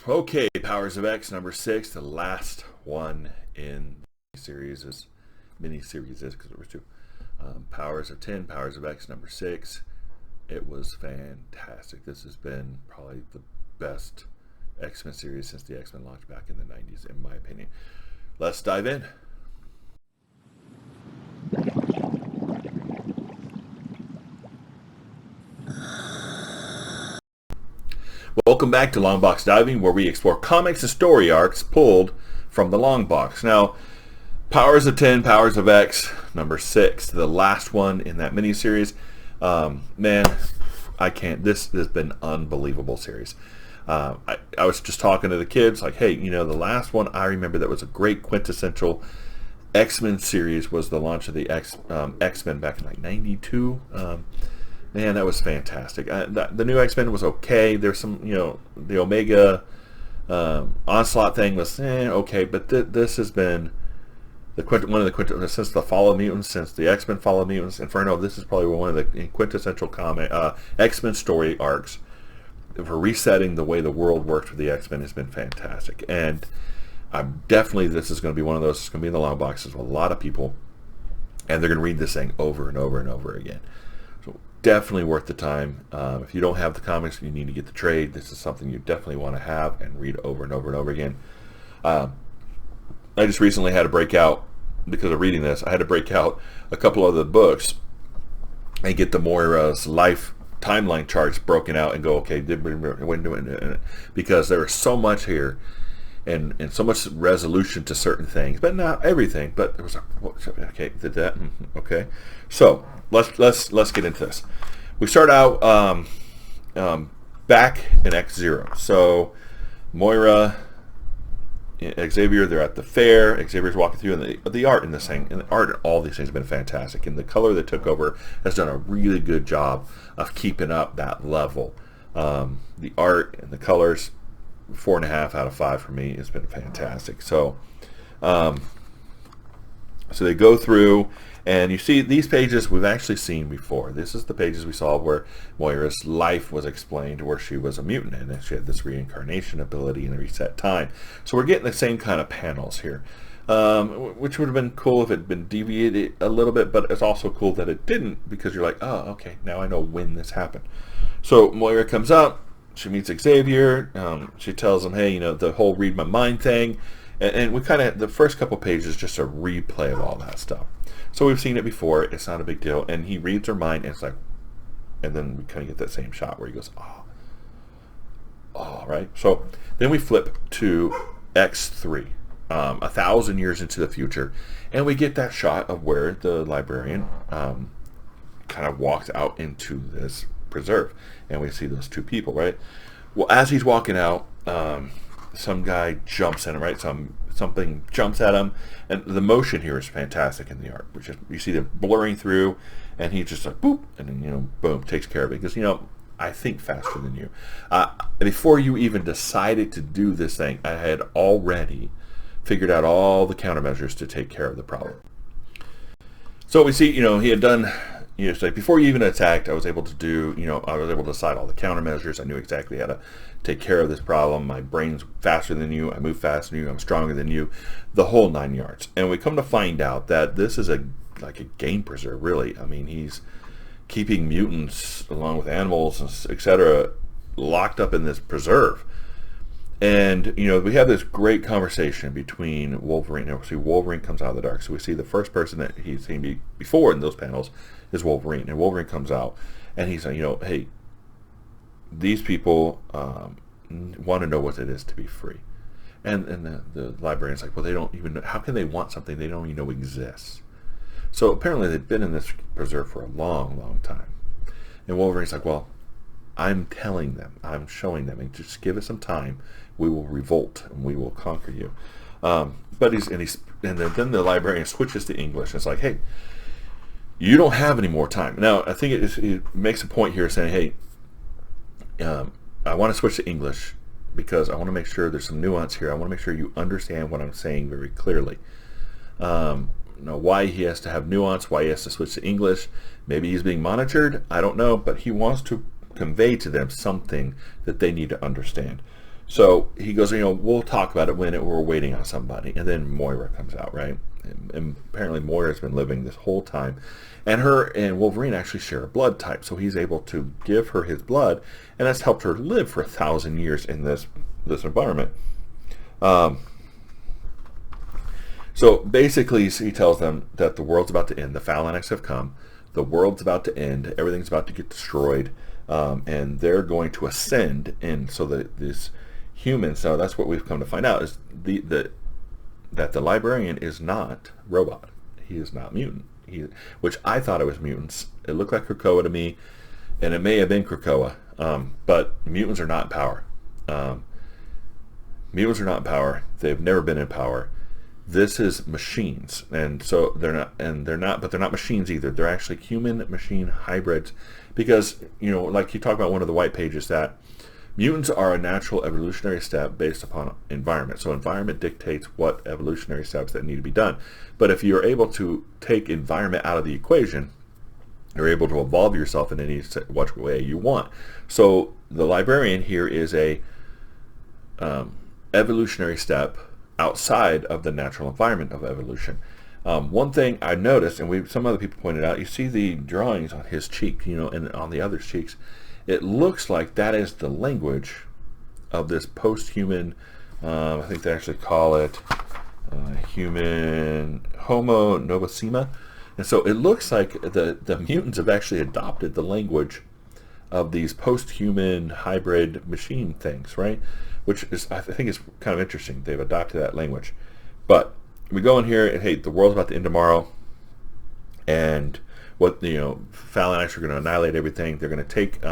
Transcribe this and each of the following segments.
Okay, Powers of X number 6, the last one in the series is mini-series is because there was two. Powers of 10, Powers of X number 6. It was fantastic. This has been probably the best X-Men series since the X-Men launched back in the 90s, in my opinion. Let's dive in. Welcome back to Long Box Diving, where we explore comics and story arcs pulled from the long box. Now, Powers of 10, Powers of X, number 6, the last one in that miniseries. Man, I can't. This has been an unbelievable series. I was just talking to the kids, like, hey, the last one I remember that was a great quintessential X-Men series was the launch of the X-Men back in like 92. Man, that was fantastic. The new X-Men was okay. There's some, the Omega Onslaught thing was okay, but this has been one of the since the Fall of Mutants, since the X-Men Fall of Mutants, Inferno. This is probably one of the quintessential X-Men story arcs for resetting the way the world works with the X-Men has been fantastic. And this is going to be one of those. It's going to be in the long boxes with a lot of people, and they're going to read this thing over and over and over again. So definitely worth the time. If you don't have the comics, you need to get the trade. This is something you definitely want to have and read over and over and over again. I just recently had to break out, because of reading this, I had to break out a couple of the books and get the Moira's life timeline charts broken out and go, okay, because there was so much here and so much resolution to certain things, but not everything. But there was okay, did that, okay. So let's get into this. We start out back in X0. So Moira, Xavier, they're at the fair. Xavier's walking through, and the art in this thing, and the art in all these things have been fantastic. And the color that took over has done a really good job of keeping up that level. The art and the colors, 4.5 out of 5 for me. It's been fantastic. So they go through, and you see these pages we've actually seen before. This is the pages we saw where Moira's life was explained, where she was a mutant and she had this reincarnation ability and a reset time. So we're getting the same kind of panels here, which would have been cool if it had been deviated a little bit, but it's also cool that it didn't, because you're like, oh, okay, now I know when this happened. So Moira comes up, she meets Xavier, she tells him, hey, the whole read my mind thing, and we kind of, the first couple pages just a replay of all that stuff. So we've seen it before. It's not a big deal. And he reads her mind, and it's like, and then we kind of get that same shot where he goes, oh, right? So then we flip to X3, 1,000 years into the future, and we get that shot of where the librarian kind of walks out into this preserve, and we see those two people, right? Well, as he's walking out, some guy jumps in him, right? Something jumps at him, and the motion here is fantastic in the art. Which is, you see them blurring through, and he's just like boop, and then boom, takes care of it. Because I think faster than you. Before you even decided to do this thing, I had already figured out all the countermeasures to take care of the problem. So we see, he had done. It's like before you even attacked, I was able to do, I was able to decide all the countermeasures. I knew exactly how to take care of this problem. My brain's faster than you. I move faster than you. I'm stronger than you. The whole 9 yards. And we come to find out that this is like a game preserve, really. I mean, he's keeping mutants along with animals, etc., locked up in this preserve. And, we have this great conversation between Wolverine. And we see Wolverine comes out of the dark. So we see the first person that he's seen before in those panels is Wolverine. And Wolverine comes out, and he's like, hey, these people want to know what it is to be free. And the librarian's like, well, they don't even know. How can they want something they don't even know exists? So apparently they've been in this preserve for a long, long time. And Wolverine's like, well, I'm telling them, I'm showing them, and just give us some time. We will revolt and we will conquer you. But then the librarian switches to English. It's like, hey, you don't have any more time. Now I think it makes a point here saying, hey, I want to switch to English because I want to make sure there's some nuance here. I want to make sure you understand what I'm saying very clearly. Why he has to have nuance, why he has to switch to English. Maybe he's being monitored. I don't know, but he wants to convey to them something that they need to understand. So he goes, we'll talk about it when we're waiting on somebody. And then Moira comes out, right? And apparently Moira's been living this whole time. And her and Wolverine actually share a blood type. So he's able to give her his blood. And that's helped her live for 1,000 years in this environment. So basically he tells them that the world's about to end. The Phalanx have come. The world's about to end. Everything's about to get destroyed. And they're going to ascend. And so that this humans, so that's what we've come to find out, is that the librarian is not robot. He is not mutant. Which I thought it was mutants. It looked like Krakoa to me, and it may have been Krakoa, but mutants are not in power. Mutants are not in power. They've never been in power. This is machines, and so they're not, but they're not machines either. They're actually human-machine hybrids, because like you talk about one of the white pages, that mutants are a natural evolutionary step based upon environment. So environment dictates what evolutionary steps that need to be done. But if you're able to take environment out of the equation, you're able to evolve yourself in any which way you want. So the librarian here is a evolutionary step outside of the natural environment of evolution. One thing I noticed, and some other people pointed out, you see the drawings on his cheek, and on the other's cheeks. It looks like that is the language of this post-human, I think they actually call it human Homo novissima. And so it looks like the mutants have actually adopted the language of these post-human hybrid machine things, right? Which is, I think, is kind of interesting. They've adopted that language. But we go in here and, hey, the world's about to end tomorrow, and what Phalanx are going to annihilate everything. They're going to take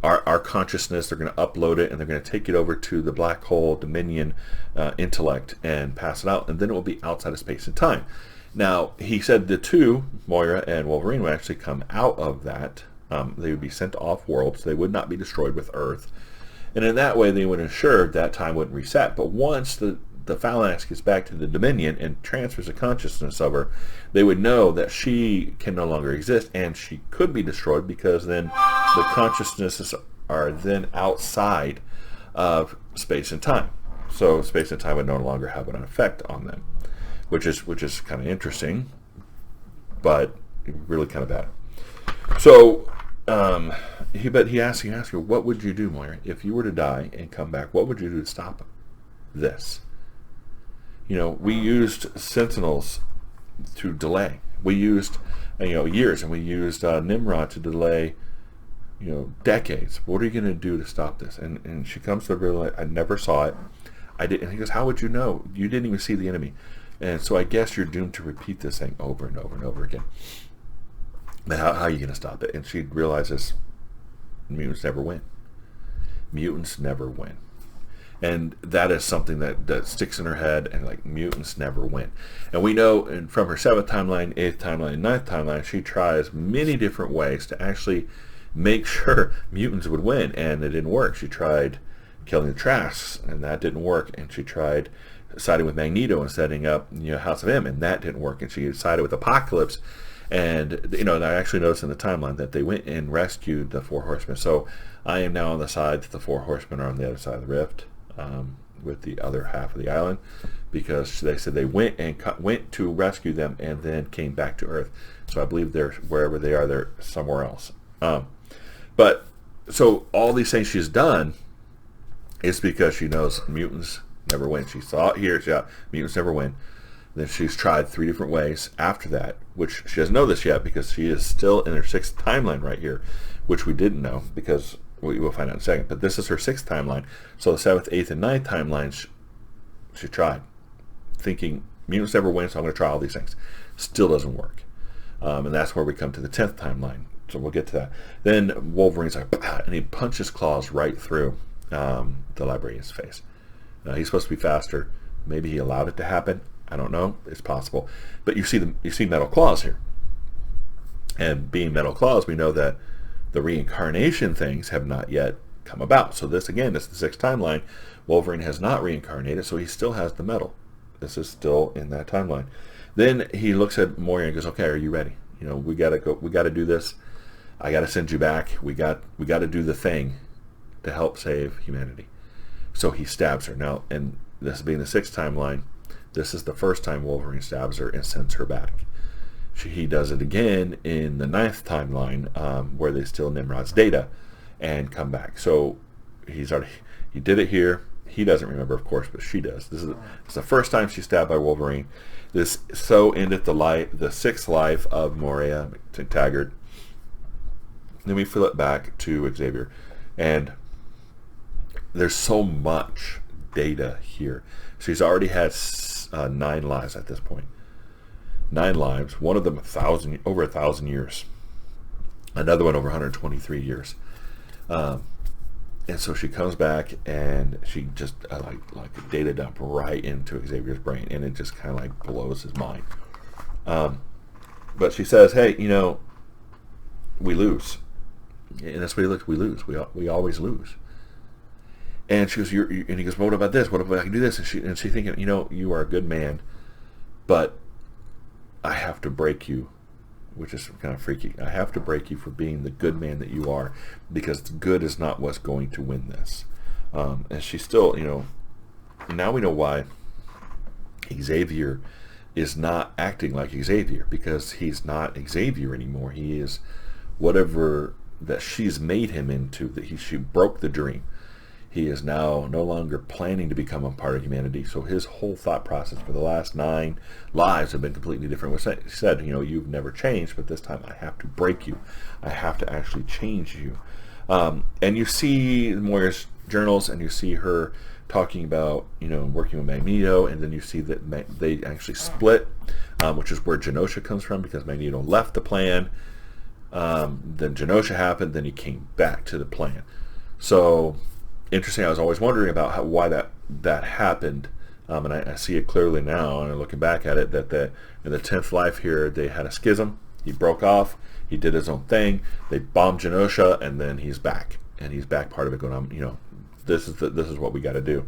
our consciousness, they're going to upload it, and they're going to take it over to the black hole Dominion intellect and pass it out, and then it will be outside of space and time. Now, he said the two, Moira and Wolverine, would actually come out of that. They would be sent off worlds. They would not be destroyed with Earth. And in that way, they would ensure that time wouldn't reset. But once the Phalanx gets back to the Dominion and transfers the consciousness of her, they would know that she can no longer exist, and she could be destroyed, because then the consciousnesses are then outside of space and time. So space and time would no longer have an effect on them, which is kind of interesting, but really kind of bad. So he asked her, what would you do, Moira, if you were to die and come back? What would you do to stop this? We used Sentinels to delay. We used, years, and we used Nimrod to delay, decades. What are you going to do to stop this? And she comes to realize, I never saw it. I didn't. And he goes, how would you know? You didn't even see the enemy. And so I guess you're doomed to repeat this thing over and over and over again. But how are you going to stop it? And she realizes mutants never win. Mutants never win. And that is something that sticks in her head, and like, mutants never win. And we know, and from her 7th timeline, 8th timeline, 9th timeline, she tries many different ways to actually make sure mutants would win, and it didn't work. She tried killing the Trask, and that didn't work. And she tried siding with Magneto and setting up House of M, and that didn't work. And she sided with Apocalypse. And I actually noticed in the timeline that they went and rescued the 4 Horsemen. So I am now on the side that the 4 Horsemen are on the other side of the rift, with the other half of the island, because they said they went to rescue them and then came back to Earth. So I believe they're wherever they are, they're somewhere else. But so all these things she's done is because she knows mutants never win. She saw it here. Mutants never win. Then she's tried 3 different ways after that, which she doesn't know this yet, because she is still in her 6th timeline right here, which we didn't know, because we will find out in a second. But this is her 6th timeline. So the 7th, 8th, and 9th timelines, she tried, thinking mutants never win, so I'm going to try all these things. Still doesn't work. And that's where we come to the 10th timeline. So we'll get to that. Then Wolverine's like, bah, and he punches claws right through the librarian's face. He's supposed to be faster. Maybe he allowed it to happen. I don't know. It's possible. But you see metal claws here. And being metal claws, we know that the reincarnation things have not yet come about. So this, again, is the 6th timeline. Wolverine has not reincarnated, so he still has the metal. This is still in that timeline. Then he looks at Moira and goes, okay, are you ready? We gotta go. We gotta do this. I gotta send you back. We got to do the thing to help save humanity. So he stabs her. Now, and this being the sixth timeline, this is the first time Wolverine stabs her and sends her back. He does it again in the ninth timeline, where they steal Nimrod's data and come back. So he did it here. He doesn't remember, of course, but she does. It's the first time she's stabbed by Wolverine. This so ended the sixth life of Moira Taggart. Then we flip back to Xavier, and there's so much data here. She's already had 9 lives at this point. 9 lives. One of them over 1,000 years. Another one over 123 years. And so she comes back and she just like a data dump right into Xavier's brain, and it just kind of like blows his mind. But she says, "Hey, we lose," and that's what he looks. We lose. We always lose. And she goes, and he goes, "Well, what about this? What if I can do this?" And she's thinking, you are a good man, but I have to break you, which is kind of freaky. I have to break you for being the good man that you are, because good is not what's going to win this. And she's still, now we know why Xavier is not acting like Xavier, because he's not Xavier anymore. He is whatever that she's made him into, that she broke the dream. He is now no longer planning to become a part of humanity. So his whole thought process for the last 9 lives have been completely different. He said, you've never changed, but this time I have to break you. I have to actually change you. And you see Moira's journals, and you see her talking about, working with Magneto, and then you see that they actually split, which is where Genosha comes from, because Magneto left the plan. Then Genosha happened, then he came back to the plan. So interesting. I was always wondering about why that happened, and I see it clearly now. And looking back at it, that in the 10th life here, they had a schism. He broke off. He did his own thing. They bombed Genosha, and then he's back, and he's back part of it. Going, this is what we got to do.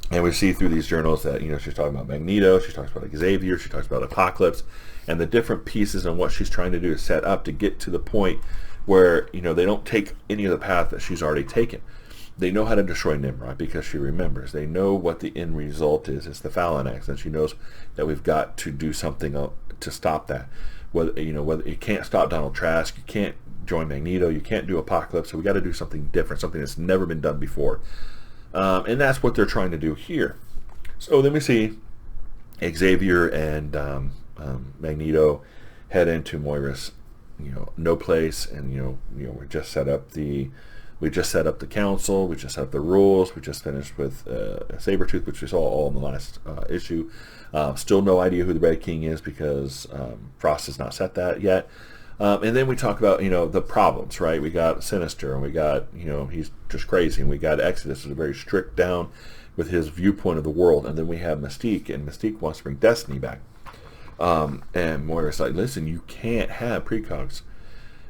And we see through these journals that she's talking about Magneto. She talks about Xavier. She talks about Apocalypse, and the different pieces and what she's trying to do is set up to get to the point where they don't take any of the path that she's already taken. They know how to destroy Nimrod because she remembers. They know what the end result is. It's the Phalanx, and she knows that we've got to do something to stop that. Whether you can't stop Donald Trask, you can't join Magneto, you can't do Apocalypse. So we got to do something different, something that's never been done before, and that's what they're trying to do here. So then we see Xavier and Magneto head into Moira's no place, and we just set up the council, we just set up the rules, we just finished with Sabretooth, which we saw all in the last issue. Still no idea who the Red King is, because Frost has not set that yet. And then we talk about the problems, right? We got Sinister, and we got he's just crazy, and we got Exodus, who's very strict down with his viewpoint of the world, and then we have Mystique, and Mystique wants to bring Destiny back. And Moira's like, listen, you can't have precogs,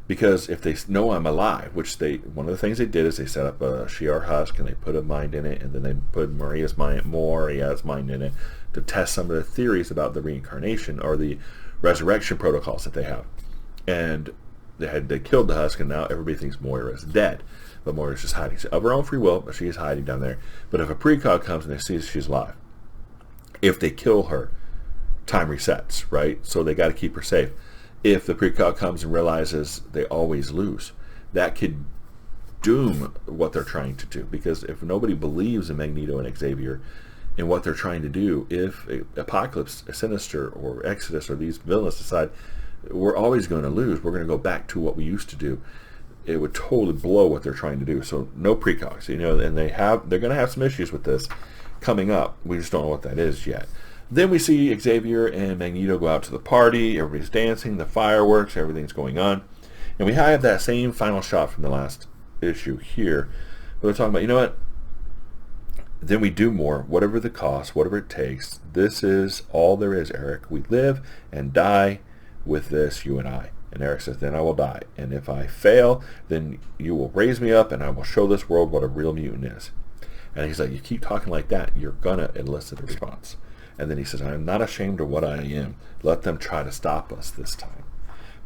because if they know I'm alive, which one of the things they did is they set up a Shi'ar husk, and they put a mind in it, and then they put Maria's mind in it to test some of the theories about the reincarnation or the resurrection protocols that they have. And they killed the husk, and now everybody thinks Moira is dead, but Moira's just hiding of her own free will, but she's hiding down there. But if a precog comes and they see she's alive, if they kill her, time resets, right? So they got to keep her safe. If the precog comes and realizes they always lose, that could doom what they're trying to do. Because if nobody believes in Magneto and Xavier and what they're trying to do, if Apocalypse, Sinister, or Exodus, or these villains decide we're always going to lose, we're going to go back to what we used to do, it would totally blow what they're trying to do. So no precogs, and they're going to have some issues with this coming up. We just don't know what that is yet. Then we see Xavier and Magneto go out to the party. Everybody's dancing, the fireworks, everything's going on. And we have that same final shot from the last issue here. But they're talking about, then we do more, whatever the cost, whatever it takes. This is all there is, Eric. We live and die with this, you and I. And Eric says, then I will die. And if I fail, then you will raise me up, and I will show this world what a real mutant is. And he's like, you keep talking like that, you're going to elicit a response. And then he says, I am not ashamed of what I am. Let them try to stop us this time.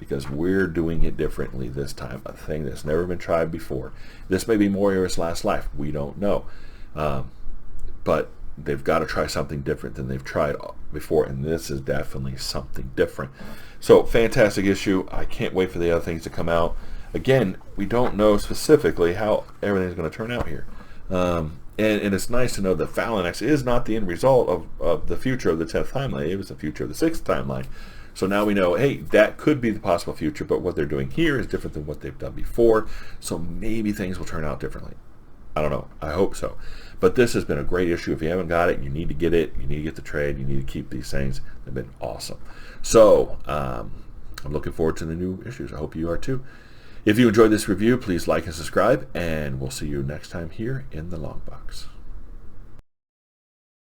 because we're doing it differently this time, a thing that's never been tried before. This may be Moira's last life. We don't know. But they've got to try something different than they've tried before, and this is definitely something different. So, fantastic issue. I can't wait for the other things to come out. Again, we don't know specifically how everything's going to turn out here. And it's nice to know that Phalanx is not the end result of the future of the 10th timeline. It was the future of the 6th timeline. So now we know, hey, that could be the possible future, but what they're doing here is different than what they've done before. So maybe things will turn out differently. I don't know. I hope so. But this has been a great issue. If you haven't got it, you need to get it. You need to get the trade. You need to keep these things. They've been awesome. So I'm looking forward to the new issues. I hope you are too. If you enjoyed this review, please like and subscribe, and we'll see you next time here in the Long Box.